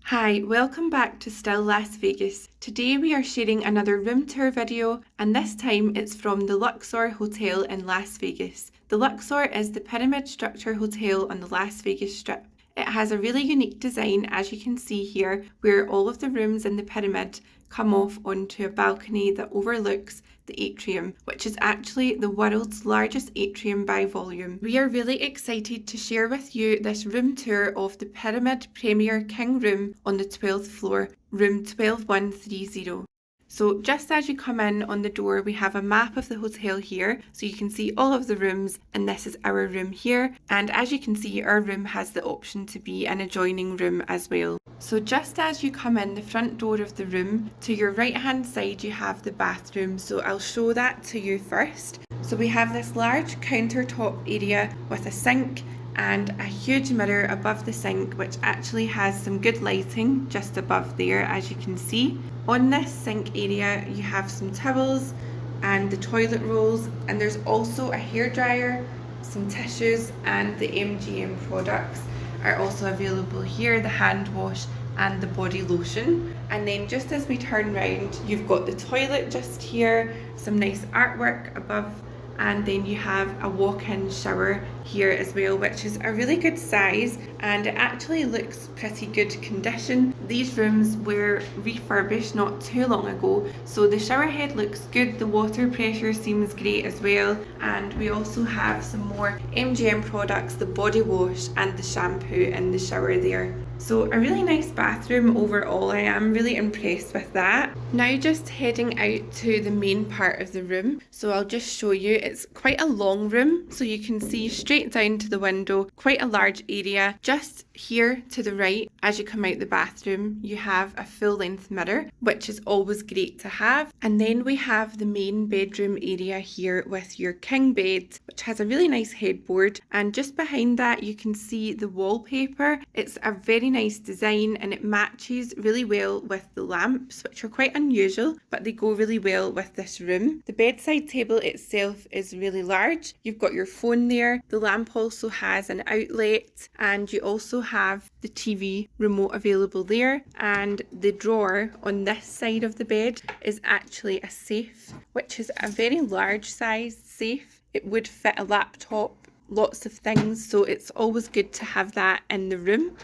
Hi, welcome back to Still Las Vegas. Today we are sharing another room tour video, and this time it's from the Luxor Hotel in Las Vegas. The Luxor is the pyramid structure hotel on the Las Vegas Strip. It has a really unique design, as you can see here, where all of the rooms in the pyramid come off onto a balcony that overlooks the atrium, which is actually the world's largest atrium by volume. We are really excited to share with you this room tour of the Pyramid Premier King Room on the 12th floor, room 12130. So just as you come in on the door, we have a map of the hotel here, so you can see all of the rooms, and this is our room here. And as you can see, our room has the option to be an adjoining room as well. So just as you come in the front door of the room, to your right hand side you have the bathroom, so I'll show that to you first. So we have this large countertop area with a sink and a huge mirror above the sink, which actually has some good lighting just above there, as you can see. On this sink area you have some towels and the toilet rolls, and there's also a hairdryer, some tissues, and the MGM products are also available here, the hand wash and the body lotion. And then just as we turn round, you've got the toilet just here, some nice artwork above, and then you have a walk-in shower here as well, which is a really good size, and it actually looks pretty good condition. These rooms were refurbished not too long ago, so the shower head looks good, the water pressure seems great as well, and we also have some more MGM products, the body wash and the shampoo in the shower there. So a really nice bathroom overall. I am really impressed with that. Now just heading out to the main part of the room. So I'll just show you, it's quite a long room, so you can see straight down to the window, quite a large area. Just here to the right, as you come out the bathroom, you have a full length mirror, which is always great to have. And then we have the main bedroom area here with your king bed, which has a really nice headboard. And just behind that you can see the wallpaper. It's a very nice design and it matches really well with the lamps, which are quite unusual, but they go really well with this room. The bedside table itself is really large. You've got your phone there. The lamp also has an outlet, and you also have the TV remote available there. And the drawer on this side of the bed is actually a safe, which is a very large size safe. It would fit a laptop, lots of things, so it's always good to have that in the room.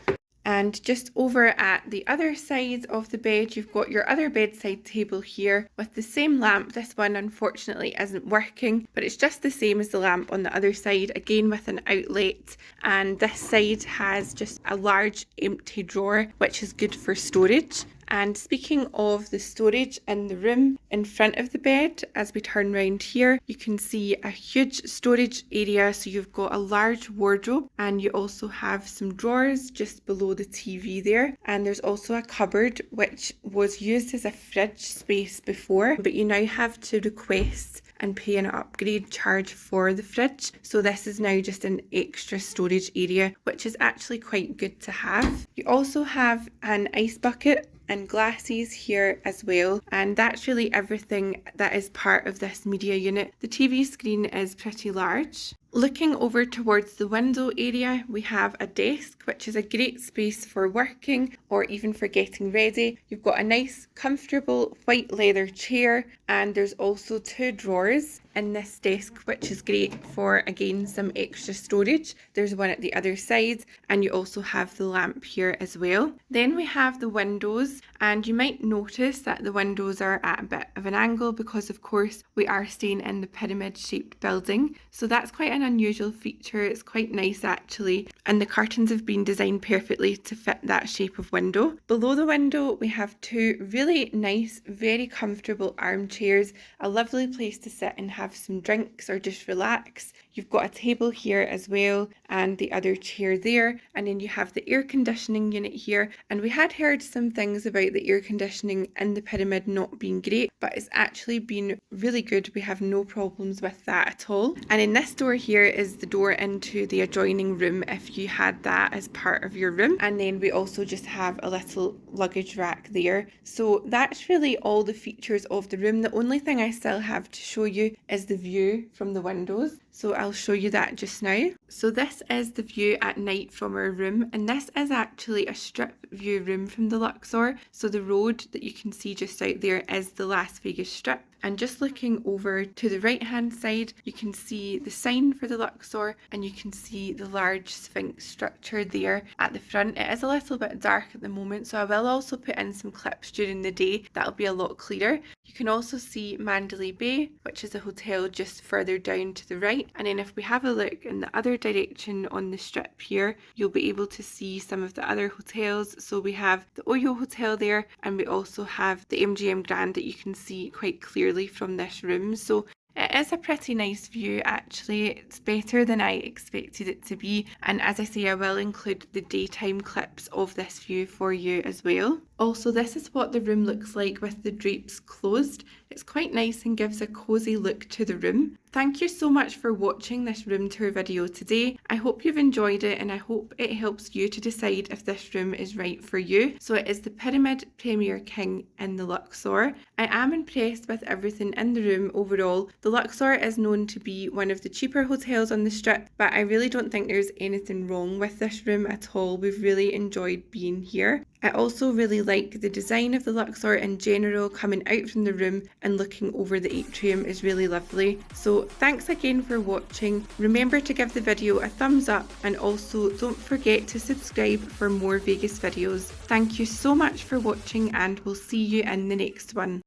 And just over at the other side of the bed, you've got your other bedside table here with the same lamp. This one unfortunately isn't working, but it's just the same as the lamp on the other side, again with an outlet. And this side has just a large empty drawer, which is good for storage. And speaking of the storage in the room, in front of the bed, as we turn round here, you can see a huge storage area. So you've got a large wardrobe, and you also have some drawers just below the TV there. And there's also a cupboard, which was used as a fridge space before, but you now have to request and pay an upgrade charge for the fridge. So this is now just an extra storage area, which is actually quite good to have. You also have an ice bucket and glasses here as well, and that's really everything that is part of this media unit. The TV screen is pretty large. Looking over towards the window area, we have a desk, which is a great space for working or even for getting ready. You've got a nice comfortable white leather chair, and there's also two drawers in this desk, which is great for, again, some extra storage. There's one at the other side, and you also have the lamp here as well. Then we have the windows, and you might notice that the windows are at a bit of an angle because of course we are staying in the pyramid shaped building, so that's quite an unusual feature. It's quite nice actually, and the curtains have been designed perfectly to fit that shape of window. Below the window we have two really nice, very comfortable armchairs, a lovely place to sit and have some drinks or just relax. You've got a table here as well, and the other chair there, and then you have the air conditioning unit here. And we had heard some things about the air conditioning in the pyramid not being great, but it's actually been really good. We have no problems with that at all. And in this door here is the door into the adjoining room if you had that as part of your room. And then we also just have a little luggage rack there. So that's really all the features of the room. The only thing I still have to show you is the view from the windows. So I'll show you that just now. So this is the view at night from our room, and this is actually a strip view room from the Luxor. So the road that you can see just out there is the Las Vegas Strip. And just looking over to the right hand side, you can see the sign for the Luxor, and you can see the large Sphinx structure there at the front. It is a little bit dark at the moment, so I will also put in some clips during the day that'll be a lot clearer. You can also see Mandalay Bay, which is a hotel just further down to the right. And then if we have a look in the other direction on the strip here, you'll be able to see some of the other hotels. So we have the Oyo Hotel there, and we also have the MGM Grand that you can see quite clearly from this room. So it is a pretty nice view actually. It's better than I expected it to be, and as I say, I will include the daytime clips of this view for you as well. Also, this is what the room looks like with the drapes closed. It's quite nice and gives a cosy look to the room. Thank you so much for watching this room tour video today. I hope you've enjoyed it, and I hope it helps you to decide if this room is right for you. So it is the Pyramid Premier King in the Luxor. I am impressed with everything in the room overall. The Luxor is known to be one of the cheaper hotels on the strip, but I really don't think there's anything wrong with this room at all. We've really enjoyed being here. I also really like the design of the Luxor in general. Coming out from the room and looking over the atrium is really lovely. So thanks again for watching. Remember to give the video a thumbs up, and also don't forget to subscribe for more Vegas videos. Thank you so much for watching, and we'll see you in the next one.